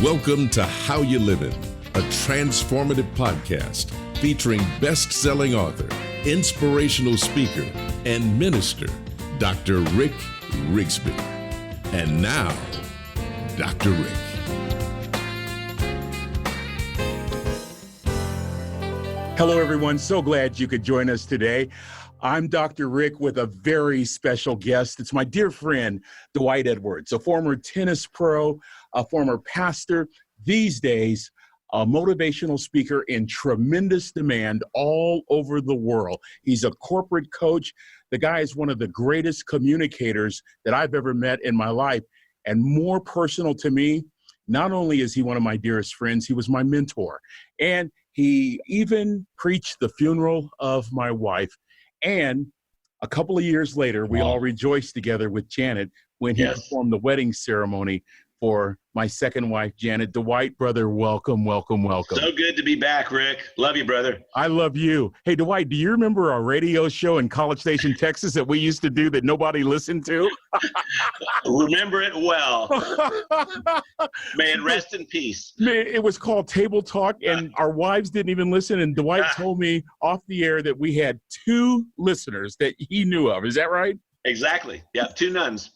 Welcome to How You Livin', a transformative podcast featuring best-selling author, inspirational speaker, and minister, Dr. Rick Rigsby. And now, Dr. Rick. Hello, everyone. So glad you could join us today. I'm Dr. Rick with a very special guest. It's my dear friend, Dwight Edwards, a former tennis pro, a former pastor, these days, a motivational speaker in tremendous demand all over the world. He's a corporate coach. The guy is one of the greatest communicators that I've ever met in my life. And more personal to me, not only is he one of my dearest friends, he was my mentor. And he even preached the funeral of my wife. And a couple of years later, we all rejoiced together with Janet when he performed the wedding ceremony for my second wife, Janet. Dwight, brother, welcome, welcome, welcome. So good to be back, Rick. Love you, brother. I love you. Hey, Dwight, do you remember our radio show in College Station, Texas that we used to do that nobody listened to? Remember it well. May it rest in peace. Man, it was called Table Talk, and our wives didn't even listen. And Dwight told me off the air that we had 2 listeners that he knew of. Is that right? Exactly. Yeah, 2 nuns.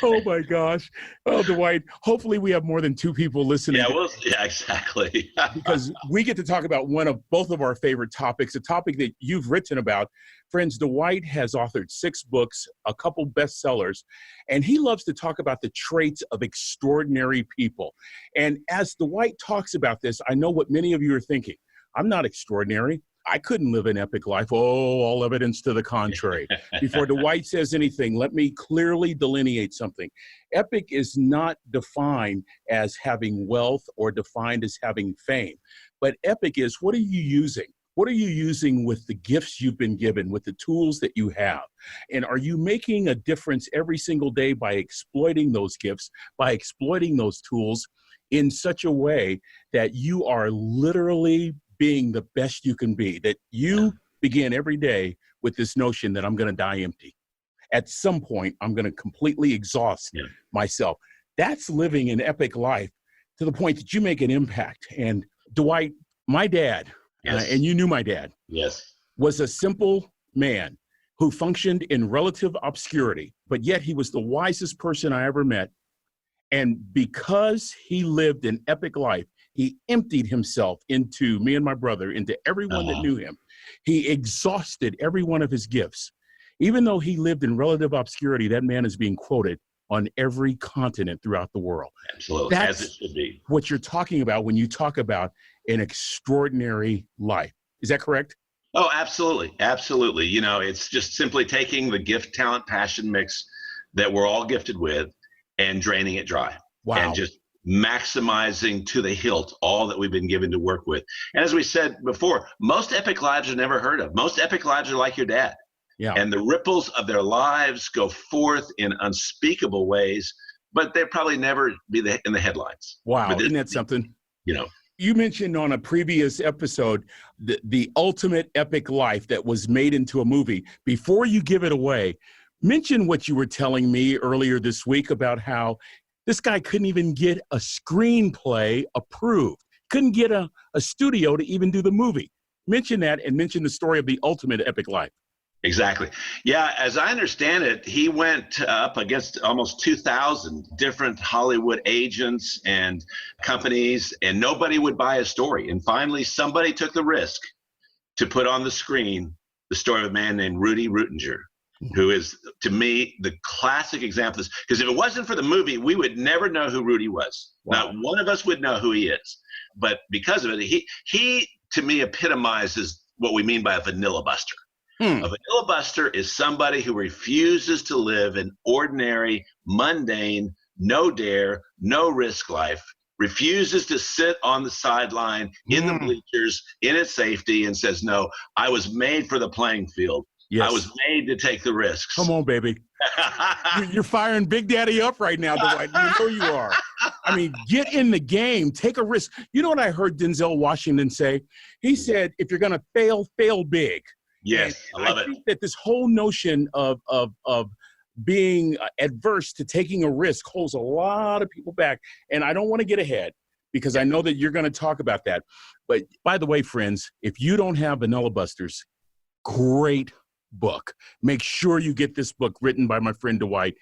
Oh my gosh. Well, Dwight, hopefully we have more than 2 people listening. Yeah, exactly. Because we get to talk about both of our favorite topics, a topic that you've written about. Friends, Dwight has authored 6 books, a couple bestsellers, and he loves to talk about the traits of extraordinary people. And as Dwight talks about this, I know what many of you are thinking. I'm not extraordinary. I couldn't live an epic life. Oh, all evidence to the contrary. Before Dwight says anything, let me clearly delineate something. Epic is not defined as having wealth or defined as having fame. But epic is, what are you using? What are you using with the gifts you've been given, with the tools that you have? And are you making a difference every single day by exploiting those gifts, by exploiting those tools in such a way that you are literally being the best you can be, that you begin every day with this notion that I'm going to die empty. At some point, I'm going to completely exhaust myself. That's living an epic life to the point that you make an impact. And Dwight, my dad, and you knew my dad, was a simple man who functioned in relative obscurity, but yet he was the wisest person I ever met. And because he lived an epic life, he emptied himself into me and my brother, into everyone that knew him. He exhausted every one of his gifts. Even though he lived in relative obscurity, that man is being quoted on every continent throughout the world. Absolutely, that's as it should be. What you're talking about when you talk about an extraordinary life. Is that correct? Oh, absolutely. Absolutely. You know, it's just simply taking the gift, talent, passion mix that we're all gifted with and draining it dry. Wow. And just maximizing to the hilt all that we've been given to work with. And as we said before, most epic lives are never heard of. Most epic lives are like your dad. Yeah. And the ripples of their lives go forth in unspeakable ways, but they'll probably never be in the headlines. Wow. Isn't that something? You know. You mentioned on a previous episode the ultimate epic life that was made into a movie. Before you give it away, mention what you were telling me earlier this week about how this guy couldn't even get a screenplay approved, couldn't get a studio to even do the movie. Mention that and mention the story of the ultimate epic life. Exactly. Yeah, as I understand it, he went up against almost 2,000 different Hollywood agents and companies, and nobody would buy his story. And finally, somebody took the risk to put on the screen the story of a man named Rudy Rutinger, who is, to me, the classic example of this. Because if it wasn't for the movie, we would never know who Rudy was. Wow. Not one of us would know who he is. But because of it, he to me, epitomizes what we mean by a vanilla buster. A vanilla buster is somebody who refuses to live an ordinary, mundane, no dare, no risk life, refuses to sit on the sideline in the bleachers in its safety and says, no, I was made for the playing field. Yes. I was made to take the risks. Come on, baby. You're firing Big Daddy up right now, Dwight. You know you are. I mean, get in the game. Take a risk. You know what I heard Denzel Washington say? He said, if you're going to fail, fail big. Yes, I love it. I think that this whole notion of being adverse to taking a risk holds a lot of people back. And I don't want to get ahead because I know that you're going to talk about that. But by the way, friends, if you don't have Vanilla Busters, great book. Make sure you get this book written by my friend Dwight.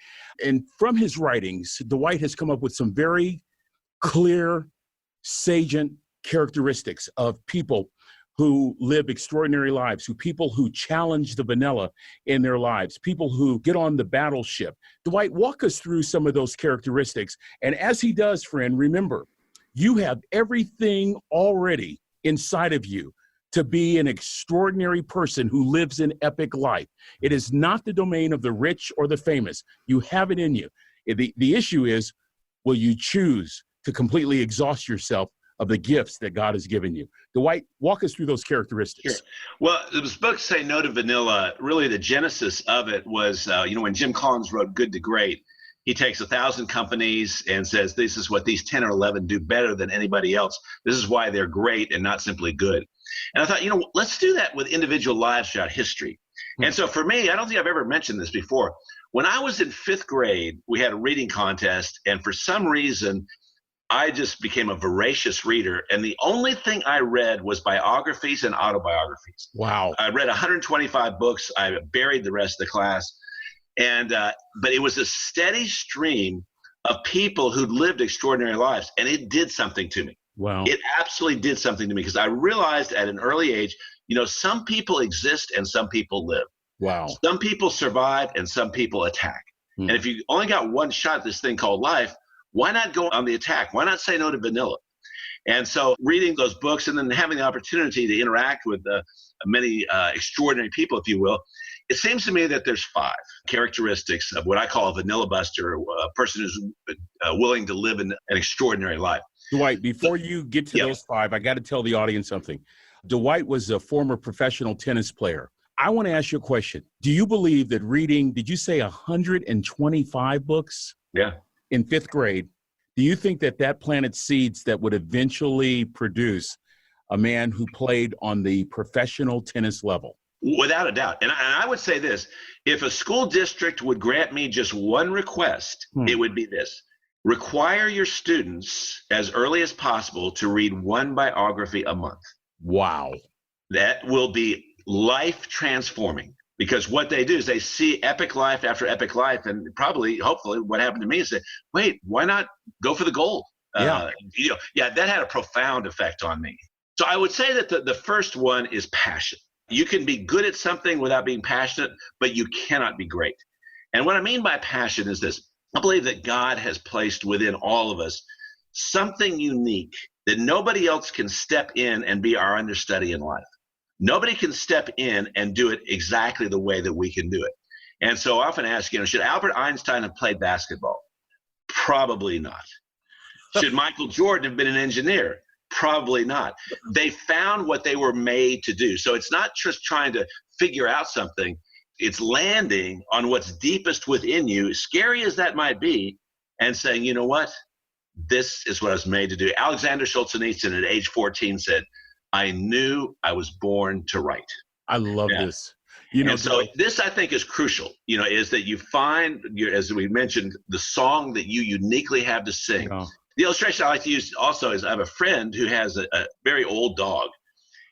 And from his writings, Dwight has come up with some very clear, salient characteristics of people who live extraordinary lives, people who challenge the vanilla in their lives, people who get on the battleship. Dwight, walk us through some of those characteristics. And as he does, friend, remember, you have everything already inside of you to be an extraordinary person who lives an epic life. It is not the domain of the rich or the famous. You have it in you. The issue is, will you choose to completely exhaust yourself of the gifts that God has given you? Dwight, walk us through those characteristics. Sure. Well, this book, Say No to Vanilla, really the genesis of it was, when Jim Collins wrote Good to Great, he takes 1,000 companies and says, this is what these 10 or 11 do better than anybody else. This is why they're great and not simply good. And I thought, let's do that with individual lives throughout history. And so for me, I don't think I've ever mentioned this before. When I was in 5th grade, we had a reading contest. And for some reason, I just became a voracious reader. And the only thing I read was biographies and autobiographies. Wow. I read 125 books. I buried the rest of the class. But it was a steady stream of people who'd lived extraordinary lives. And it did something to me. Wow. It absolutely did something to me because I realized at an early age, some people exist and some people live. Wow. Some people survive and some people attack. And if you only got one shot at this thing called life, why not go on the attack? Why not say no to vanilla? And so reading those books and then having the opportunity to interact with many extraordinary people, if you will, it seems to me that there's 5 characteristics of what I call a vanilla buster, a person who's willing to live an extraordinary life. Dwight, before you get to those 5, I got to tell the audience something. Dwight was a former professional tennis player. I want to ask you a question. Do you believe that reading, did you say 125 books? Yeah. In 5th grade, do you think that planted seeds that would eventually produce a man who played on the professional tennis level? Without a doubt. And I would say this, if a school district would grant me just one request, it would be this. Require your students as early as possible to read one biography a month. Wow. That will be life transforming. Because what they do is they see epic life after epic life, and probably, hopefully, what happened to me is say, wait, why not go for the gold? Yeah. That had a profound effect on me. So I would say that the first one is passion. You can be good at something without being passionate, but you cannot be great. And what I mean by passion is this. I believe that God has placed within all of us something unique that nobody else can step in and be our understudy in life. Nobody can step in and do it exactly the way that we can do it. And so I often ask, should Albert Einstein have played basketball? Probably not. Should Michael Jordan have been an engineer? Probably not. They found what they were made to do. So it's not just trying to figure out something. It's landing on what's deepest within you, scary as that might be, and saying, you know what? This is what I was made to do. Alexander Solzhenitsyn at age 14 said, I knew I was born to write. I love this. So this, I think, is crucial, is that you find, as we mentioned, the song that you uniquely have to sing. Yeah. The illustration I like to use also is I have a friend who has a very old dog.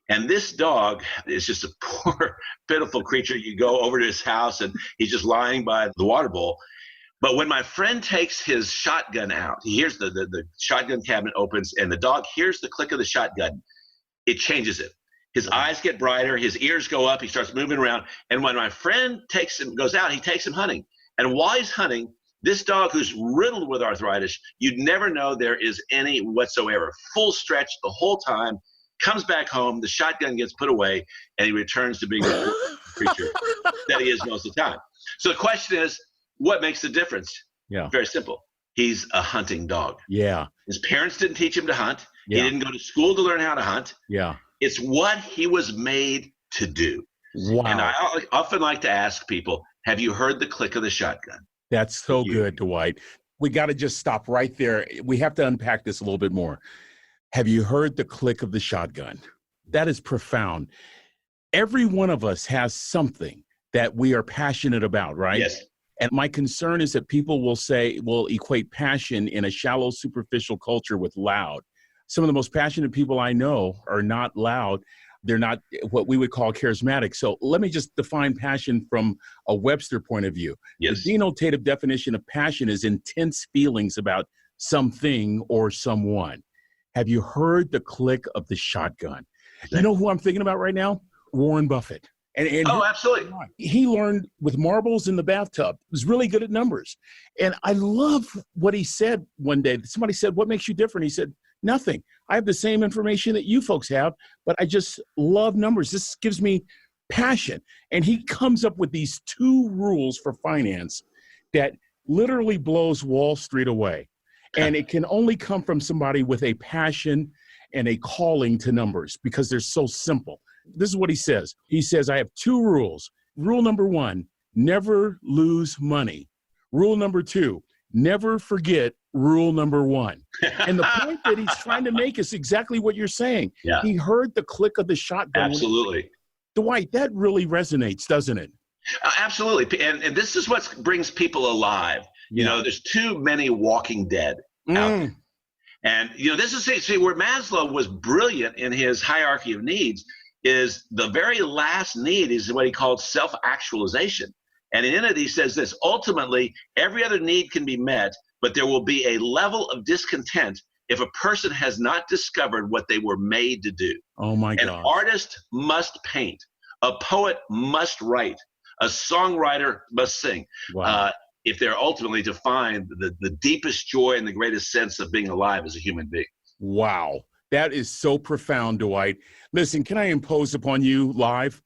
And this dog is just a poor, pitiful creature. You go over to his house and he's just lying by the water bowl. But when my friend takes his shotgun out, he hears the shotgun cabinet opens and the dog hears the click of the shotgun. It changes it. His eyes get brighter, his ears go up, he starts moving around. And when my friend goes out, he takes him hunting. And while he's hunting, this dog who's riddled with arthritis, you'd never know there is any whatsoever. Full stretch the whole time, comes back home, the shotgun gets put away, and he returns to being the creature that he is most of the time. So the question is, what makes the difference? Yeah. Very simple. He's a hunting dog. Yeah. His parents didn't teach him to hunt. Yeah. He didn't go to school to learn how to hunt. Yeah. It's what he was made to do. Wow. And I often like to ask people, have you heard the click of the shotgun? That's so good, Dwight. We got to just stop right there. We have to unpack this a little bit more. Have you heard the click of the shotgun? That is profound. Every one of us has something that we are passionate about, right? Yes. And my concern is that people will equate passion in a shallow, superficial culture with loud. Some of the most passionate people I know are not loud. They're not what we would call charismatic. So let me just define passion from a Webster point of view. Yes. The denotative definition of passion is intense feelings about something or someone. Have you heard the click of the shotgun? Exactly. You know who I'm thinking about right now? Warren Buffett. And oh, absolutely. He learned with marbles in the bathtub. He was really good at numbers. And I love what he said one day. Somebody said, "What makes you different?" He said, "Nothing. I have the same information that you folks have, but I just love numbers. This gives me passion." And he comes up with these 2 rules for finance that literally blows Wall Street away. And it can only come from somebody with a passion and a calling to numbers because they're so simple. This is what he says. He says, "I have 2 rules. Rule number 1, never lose money. Rule number 2, never forget rule number 1." And the point that he's trying to make is exactly what you're saying. Yeah. He heard the click of the shotgun. Absolutely. Dwight, that really resonates, doesn't it? Absolutely. And this is what brings people alive. You know, there's too many walking dead out there. And, this is where Maslow was brilliant in his hierarchy of needs is the very last need is what he called self-actualization. And in it, he says this, ultimately, every other need can be met, but there will be a level of discontent if a person has not discovered what they were made to do. Oh, my God. An artist must paint. A poet must write. A songwriter must sing. Wow. If they're ultimately to find the deepest joy and the greatest sense of being alive as a human being. Wow. That is so profound, Dwight. Listen, can I impose upon you live?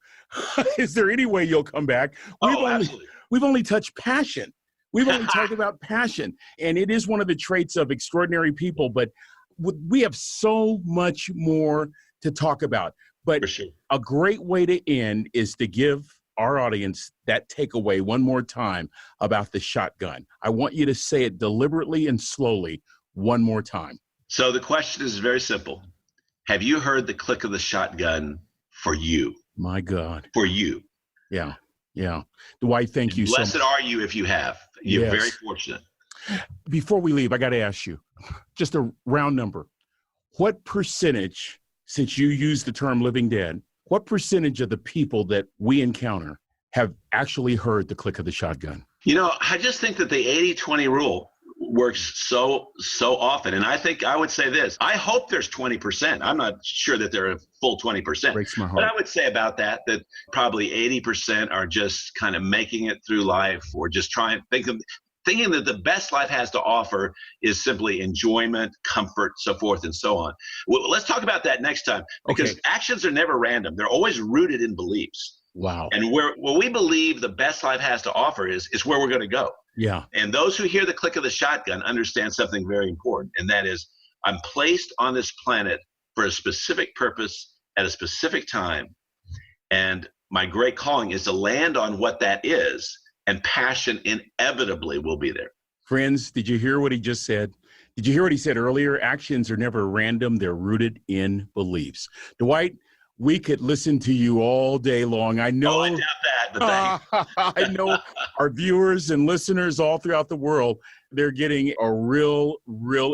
Is there any way you'll come back? Absolutely. We've only touched passion. We've only talked about passion. And it is one of the traits of extraordinary people, but we have so much more to talk about. But For sure. A great way to end is to give our audience that takeaway one more time about the shotgun. I want you to say it deliberately and slowly one more time. So the question is very simple. Have you heard the click of the shotgun for you? My God. For you. Yeah. Dwight, thank you so much. Blessed are you if you have. You're Yes. very fortunate. Before we leave, I got to ask you, just a round number. What percentage, since you use the term living dead, what percentage of the people that we encounter have actually heard the click of the shotgun? I just think that the 80-20 rule works so often. And I would say this. I hope there's 20%. I'm not sure that there are a full 20%. Breaks my heart. But I would say about that probably 80% are just kind of making it through life or just thinking that the best life has to offer is simply enjoyment, comfort, so forth and so on. Well, let's talk about that next time because actions are never random. They're always rooted in beliefs. Wow. And where we believe the best life has to offer is where we're going to go. Yeah. And those who hear the click of the shotgun understand something very important. And that is, I'm placed on this planet for a specific purpose at a specific time. And my great calling is to land on what that is. And passion inevitably will be there. Friends, did you hear what he just said? Did you hear what he said earlier? Actions are never random. They're rooted in beliefs. Dwight, we could listen to you all day long. I know. Oh, I doubt that, but thanks. I know our viewers and listeners all throughout the world, they're getting a real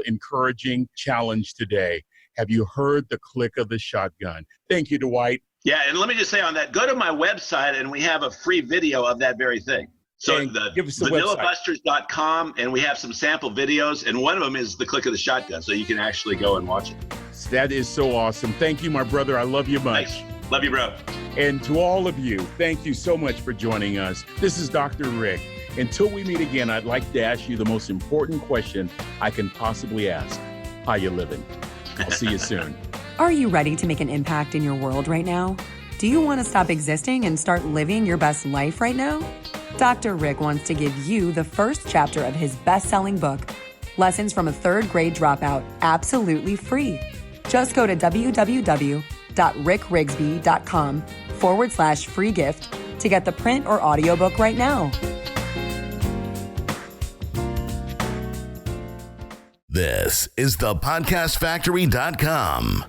encouraging challenge today. Have you heard the click of the shotgun? Thank you, Dwight. Yeah, and let me just say on that, go to my website and we have a free video of that very thing. So give us the vanillabusters.com, and we have some sample videos, and one of them is the click of the shotgun, so you can actually go and watch it. That is so awesome. Thank you, my brother. I love you much. Thanks. Love you, bro. And to all of you, thank you so much for joining us. This is Dr. Rick. Until we meet again, I'd like to ask you the most important question I can possibly ask. How you living? I'll see you soon. Are you ready to make an impact in your world right now? Do you want to stop existing and start living your best life right now? Dr. Rick wants to give you the first chapter of his best-selling book, Lessons from a Third Grade Dropout, absolutely free. Just go to www.rickrigsby.com/free gift to get the print or audiobook right now. This is thepodcastfactory.com.